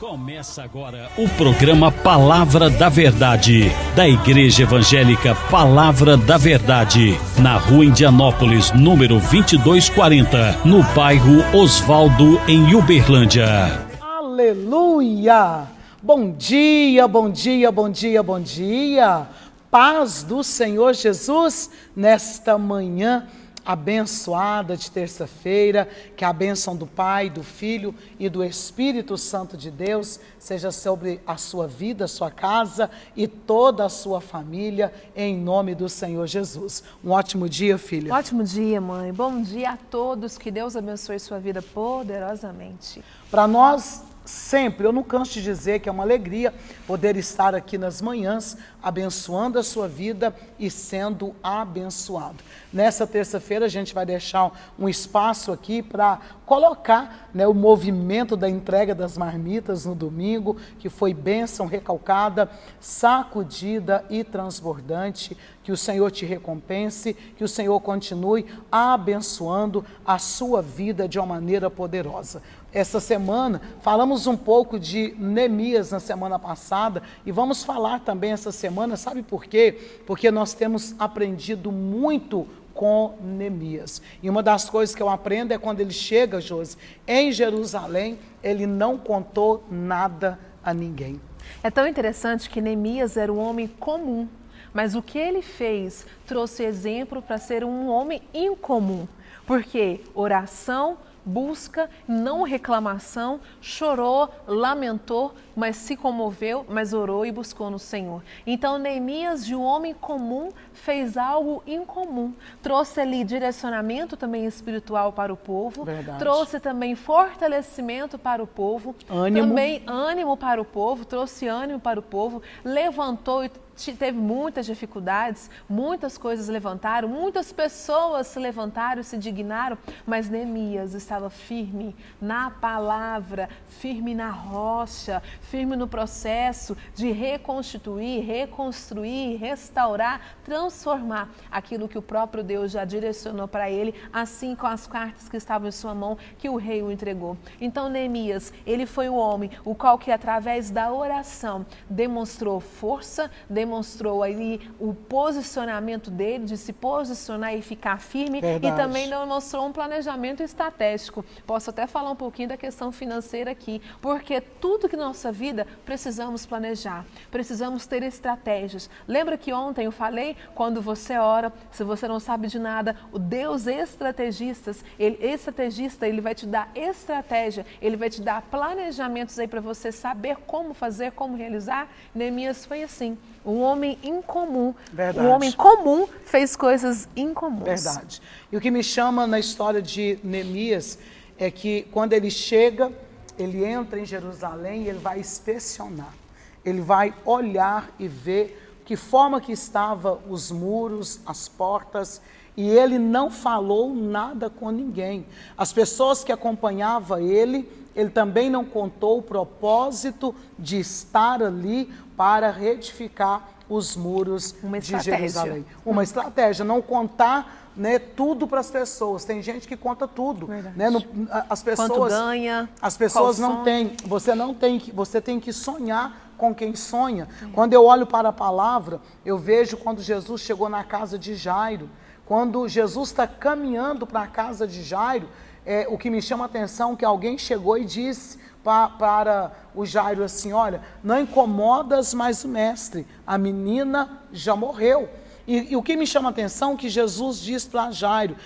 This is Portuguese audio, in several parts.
Começa agora o programa Palavra da Verdade, da Igreja Evangélica Palavra da Verdade, na Rua Indianópolis, número 2240, no bairro Osvaldo, em Uberlândia. Aleluia! Bom dia, bom dia, bom dia, bom dia! Paz do Senhor Jesus nesta manhã abençoada de terça-feira, que a bênção do Pai, do Filho e do Espírito Santo de Deus seja sobre a sua vida, a sua casa e toda a sua família, em nome do Senhor Jesus. Um ótimo dia, filha. Ótimo dia, mãe. Bom dia a todos, que Deus abençoe sua vida poderosamente. Para nós, sempre, eu não canso de dizer que é uma alegria poder estar aqui nas manhãs, abençoando a sua vida e sendo abençoado. Nessa terça-feira a gente vai deixar um espaço aqui para colocar, o movimento da entrega das marmitas no domingo, que foi bênção recalcada, sacudida e transbordante. Que o Senhor te recompense, que o Senhor continue abençoando a sua vida de uma maneira poderosa. Essa semana, falamos um pouco de Neemias na semana passada e vamos falar também essa semana, sabe por quê? Porque nós temos aprendido muito com Neemias. E uma das coisas que eu aprendo é quando ele chega, Josi, em Jerusalém, ele não contou nada a ninguém. É tão interessante que Neemias era um homem comum, mas o que ele fez trouxe exemplo para ser um homem incomum, porque oração, busca, não reclamação, chorou, lamentou, mas se comoveu, mas orou e buscou no Senhor. Então Neemias, de um homem comum, fez algo incomum. Trouxe ali direcionamento também espiritual para o povo. Verdade. Trouxe também fortalecimento para o povo. Ânimo. Também ânimo para o povo, trouxe ânimo para o povo, levantou e teve muitas dificuldades, muitas coisas levantaram, muitas pessoas se levantaram, se dignaram, mas Neemias estava firme na palavra, firme na rocha, firme no processo de reconstituir, reconstruir, restaurar, transformar aquilo que o próprio Deus já direcionou para ele, assim com as cartas que estavam em sua mão, que o rei o entregou. Então Neemias, ele foi o homem, o qual que através da oração demonstrou força, demonstrou ali o posicionamento dele, de se posicionar e ficar firme. Verdade. E também demonstrou um planejamento estratégico. Posso até falar um pouquinho da questão financeira aqui, porque tudo que na nossa vida precisamos planejar, precisamos ter estratégias. Lembra que ontem eu falei, quando você ora, se você não sabe de nada, o Deus estrategista, ele vai te dar estratégia, ele vai te dar planejamentos aí para você saber como fazer, como realizar. Neemias foi assim. Um homem incomum, Verdade. um homem comum fez coisas incomuns. Verdade. E o que me chama na história de Neemias é que quando ele chega, ele entra em Jerusalém e ele vai inspecionar. Ele vai olhar e ver que forma que estavam os muros, as portas, e ele não falou nada com ninguém. As pessoas que acompanhavam ele também não contou o propósito de estar ali para retificar os muros de Jerusalém. Uma estratégia, não contar tudo para as pessoas. Tem gente que conta tudo. As pessoas, quanto ganha, as pessoas não têm, você tem que sonhar com quem sonha. Quando eu olho para a palavra, eu vejo quando Jesus chegou na casa de Jairo. Quando Jesus está caminhando para a casa de Jairo, o que me chama a atenção é que alguém chegou e disse para o Jairo assim: olha, não incomodas mais o mestre, a menina já morreu. E o que me chama a atenção é que Jesus diz para Jairo,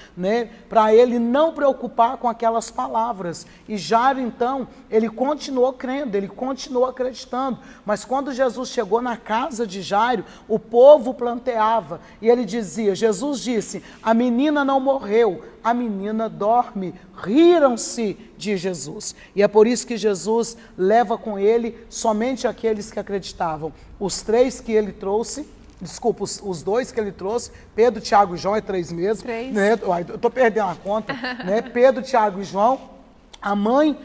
para ele não preocupar com aquelas palavras. E Jairo, então, ele continuou crendo, ele continuou acreditando. Mas quando Jesus chegou na casa de Jairo, o povo planteava. E ele dizia, Jesus disse, a menina não morreu, a menina dorme. Riram-se de Jesus. E é por isso que Jesus leva com ele somente aqueles que acreditavam. Os três que ele trouxe, desculpa, os dois que ele trouxe, Pedro, Tiago e João, é 3 mesmo. 3. Eu estou perdendo a conta. Pedro, Tiago e João, a mãe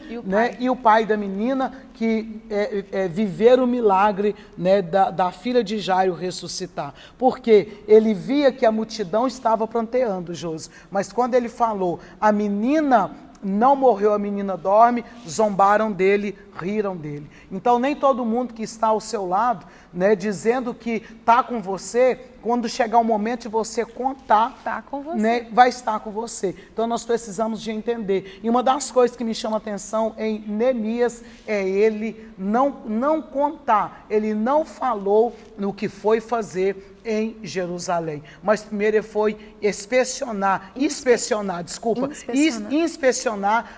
e o pai da menina que viveram o milagre da filha de Jairo ressuscitar. Porque ele via que a multidão estava pranteando, Josi. Mas quando ele falou, a menina não morreu, a menina dorme, zombaram dele, riram dele. Então nem todo mundo que está ao seu lado, né, dizendo que está com você, quando chegar o momento de você contar, tá com você. Né, vai estar com você. Então nós precisamos de entender. E uma das coisas que me chama a atenção em Neemias é ele não contar, ele não falou no que foi fazer em Jerusalém. Mas primeiro ele foi inspecionar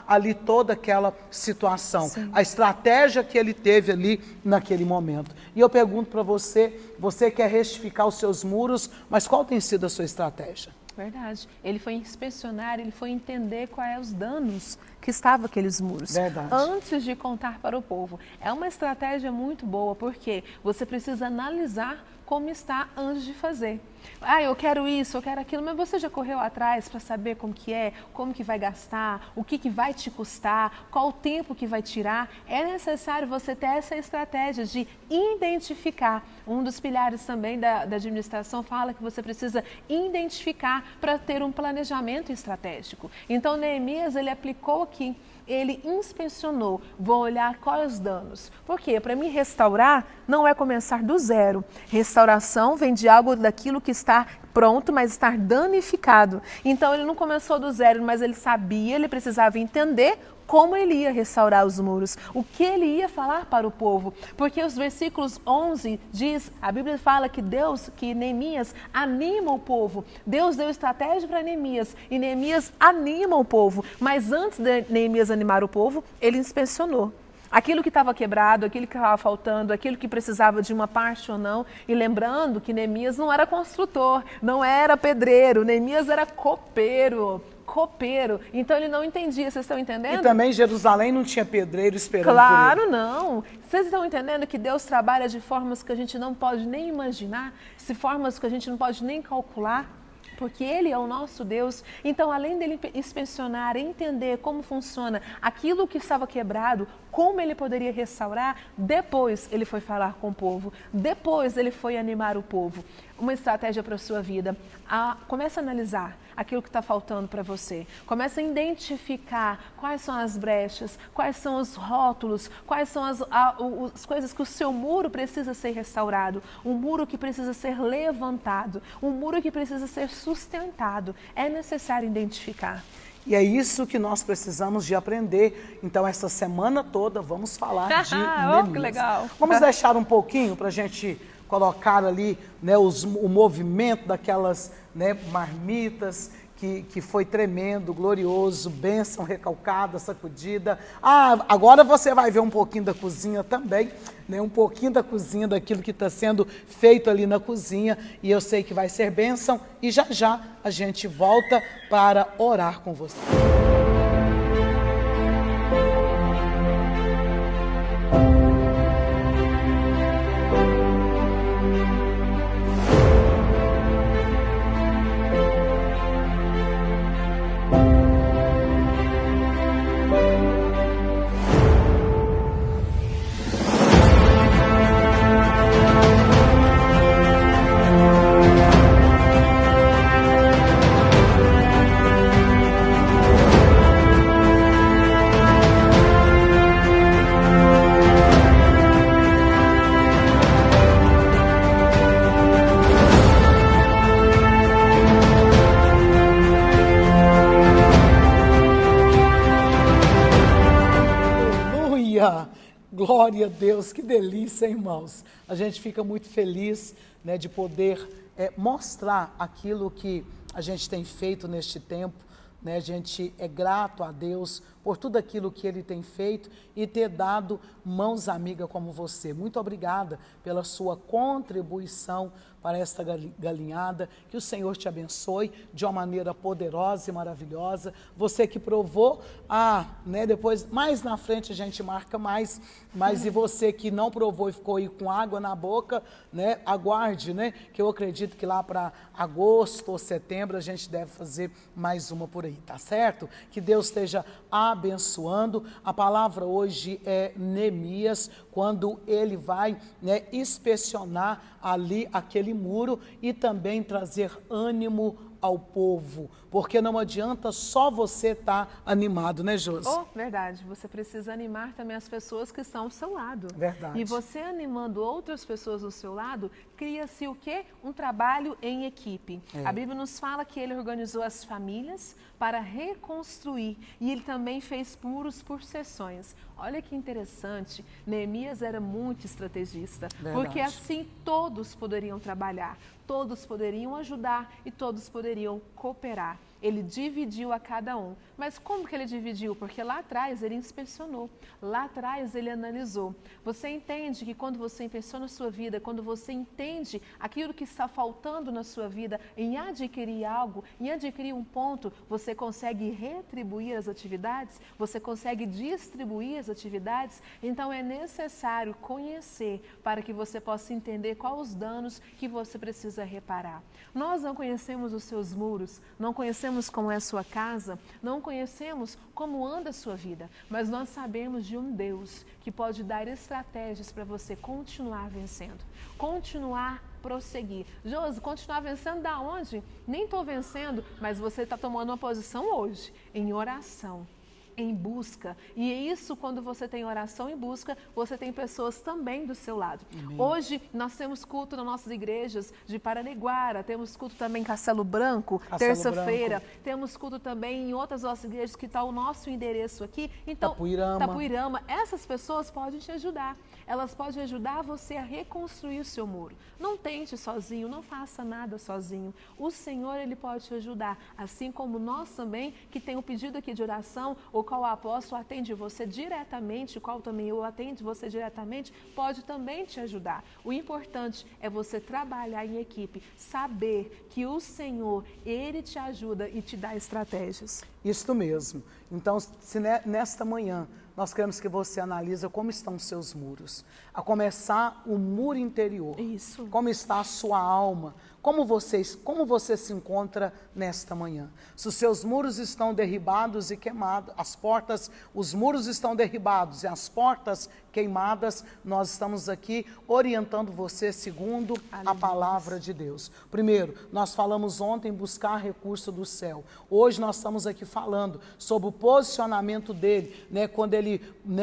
ali toda aquela situação. Sim. A estratégia que ele teve ali naquele momento. E eu pergunto para você, você quer retificar os seus muros, mas qual tem sido a sua estratégia? Verdade. Ele foi inspecionar, ele foi entender quais os danos que estavam aqueles muros. Verdade. Antes de contar para o povo. É uma estratégia muito boa, porque você precisa analisar como está antes de fazer. Ah, eu quero isso, eu quero aquilo, mas você já correu atrás para saber como que é, como que vai gastar, o que vai te custar, qual o tempo que vai tirar? É necessário você ter essa estratégia de identificar. Um dos pilares também da administração fala que você precisa identificar para ter um planejamento estratégico. Então, Neemias, ele aplicou aqui. Ele inspecionou, vou olhar quais os danos. Por quê? Para mim restaurar não é começar do zero. Restauração vem de algo daquilo que está pronto, mas está danificado. Então ele não começou do zero, mas ele sabia, ele precisava entender como ele ia restaurar os muros, o que ele ia falar para o povo. Porque os versículos 11 diz, a Bíblia fala que Neemias anima o povo. Deus deu estratégia para Neemias e Neemias anima o povo. Mas antes de Neemias animar o povo, ele inspecionou. Aquilo que estava quebrado, aquilo que estava faltando, aquilo que precisava de uma parte ou não. E lembrando que Neemias não era construtor, não era pedreiro, Neemias era copeiro. Então ele não entendia, vocês estão entendendo? E também Jerusalém não tinha pedreiro esperando claro, por ele. Não. Vocês estão entendendo que Deus trabalha de formas que a gente não pode nem imaginar, de formas que a gente não pode nem calcular? Porque Ele é o nosso Deus. Então, além dele inspecionar, entender como funciona aquilo que estava quebrado, como ele poderia restaurar, depois ele foi falar com o povo, depois ele foi animar o povo. Uma estratégia para a sua vida. Comece a analisar aquilo que está faltando para você. Comece a identificar quais são as brechas, quais são os rótulos, quais são as coisas que o seu muro precisa ser restaurado, um muro que precisa ser levantado, um muro que precisa ser sustentado. É necessário identificar. E é isso que nós precisamos de aprender. Então, essa semana toda, vamos falar de Neemias. Que legal. Vamos deixar um pouquinho para a gente colocar ali, né, o movimento daquelas, né, marmitas, que foi tremendo, glorioso, bênção recalcada, sacudida. Agora você vai ver um pouquinho da cozinha também, né? Um pouquinho da cozinha, daquilo que está sendo feito ali na cozinha, e eu sei que vai ser bênção, e já já a gente volta para orar com você. Glória a Deus, que delícia, irmãos. A gente fica muito feliz, né, de poder mostrar aquilo que a gente tem feito neste tempo, né? A gente é grato a Deus por tudo aquilo que Ele tem feito e ter dado mãos amigas como você. Muito obrigada pela sua contribuição para esta galinhada. Que o Senhor te abençoe de uma maneira poderosa e maravilhosa. Você que provou, né, depois, mais na frente a gente marca mais, mas e você que não provou e ficou aí com água na boca, né, aguarde, né, que eu acredito que lá para agosto ou setembro a gente deve fazer mais uma por aí, tá certo? Que Deus esteja abençoando. A palavra hoje é Neemias, quando ele vai, né, inspecionar ali aquele muro e também trazer ânimo ao povo, porque não adianta só você estar animado, né, Josi? Oh, verdade. Você precisa animar também as pessoas que estão ao seu lado. Verdade. E você animando outras pessoas ao seu lado, cria-se o quê? Um trabalho em equipe. A Bíblia nos fala que ele organizou as famílias para reconstruir e ele também fez muros por seções. Olha que interessante, Neemias era muito estrategista, porque assim todos poderiam trabalhar, todos poderiam ajudar e todos poderiam cooperar. Ele dividiu a cada um. Mas como que ele dividiu? Porque lá atrás ele inspecionou, lá atrás ele analisou. Você entende que quando você inspeciona a sua vida, quando você entende aquilo que está faltando na sua vida, em adquirir algo, em adquirir um ponto, você consegue retribuir as atividades, você consegue distribuir as atividades. Então é necessário conhecer para que você possa entender quais os danos que você precisa reparar. Nós não conhecemos os seus muros, não conhecemos como é a sua casa, não conhecemos como anda a sua vida, mas nós sabemos de um Deus que pode dar estratégias para você continuar vencendo, continuar prosseguir. Josi, continuar vencendo da onde? Nem estou vencendo, mas você está tomando uma posição hoje, em oração, em busca. E é isso, quando você tem oração em busca, você tem pessoas também do seu lado. Amém. Hoje nós temos culto nas nossas igrejas de Paranaguara, temos culto também em Castelo Branco, terça-feira, temos culto também em outras nossas igrejas que está o nosso endereço aqui. Então, Tapuirama. Essas pessoas podem te ajudar. Elas podem ajudar você a reconstruir o seu muro. Não tente sozinho, não faça nada sozinho. O Senhor, Ele pode te ajudar. Assim como nós também, que tem um pedido aqui de oração, o qual o apóstolo atende você diretamente, o qual também eu atendo você diretamente, pode também te ajudar. O importante é você trabalhar em equipe, saber que o Senhor, Ele te ajuda e te dá estratégias. Isso mesmo. Então, se nesta manhã nós queremos que você analise como estão os seus muros, a começar o muro interior. Isso. Como está a sua alma, como você se encontra nesta manhã. Se os seus muros estão derribados e queimados, os muros estão derribados e as portas queimadas, nós estamos aqui orientando você segundo a palavra de Deus. Primeiro, nós falamos ontem buscar recurso do céu. Hoje nós estamos aqui falando sobre o posicionamento dele, né, quando ele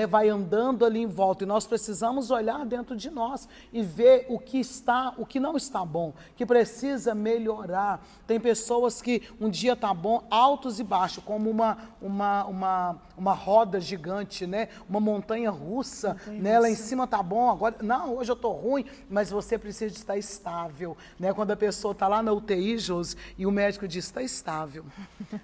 vai andando ali em volta. E nós precisamos olhar dentro de nós e ver o que não está bom, que precisa melhorar. Tem pessoas que um dia tá bom, altos e baixos, como uma roda gigante, né? Uma montanha russa, né? Lá em cima tá bom, agora não, hoje eu tô ruim, mas você precisa estar estável, né? Quando a pessoa tá lá na UTI, Josi, e o médico diz, está estável,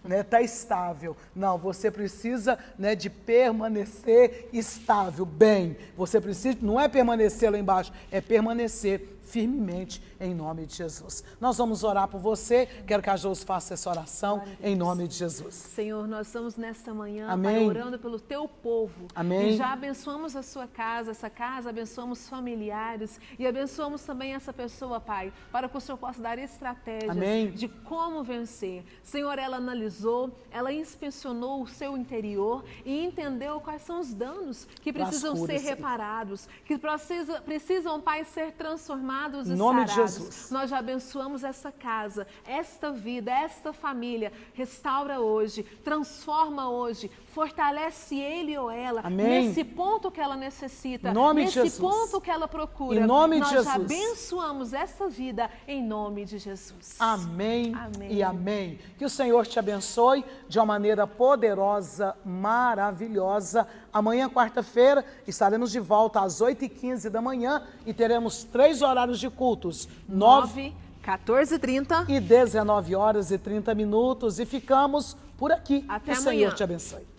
né? Tá estável. Não, você precisa, né, de permanecer estável, bem. Você precisa, não é permanecer lá embaixo, é permanecer firmemente em nome de Jesus. Nós vamos orar por você. Quero que a Josi faça essa oração em nome de Jesus. Senhor, nós estamos nesta manhã orando pelo teu povo. Amém. E já abençoamos a sua casa, essa casa, abençoamos familiares e abençoamos também essa pessoa, Pai, para que o Senhor possa dar estratégias de como vencer. Senhor, ela analisou, ela inspecionou o seu interior e entendeu quais são os danos que precisam ser reparados, que precisam, Pai, ser transformados e em nome sarados. de Jesus. Nós já abençoamos essa casa, esta vida, esta família. Restaura hoje, transforma hoje, fortalece ele ou ela. Amém. Nesse ponto que ela necessita, nesse ponto que ela procura. Em nome nós de Jesus. Já abençoamos essa vida em nome de Jesus. Amém, amém e amém. Que o Senhor te abençoe de uma maneira poderosa, maravilhosa. Amanhã, quarta-feira, estaremos de volta às 8h15 da manhã e teremos 3 horários de cultos. 9, 14h30 e 19h30. E ficamos por aqui. Até que o amanhã. Senhor te abençoe.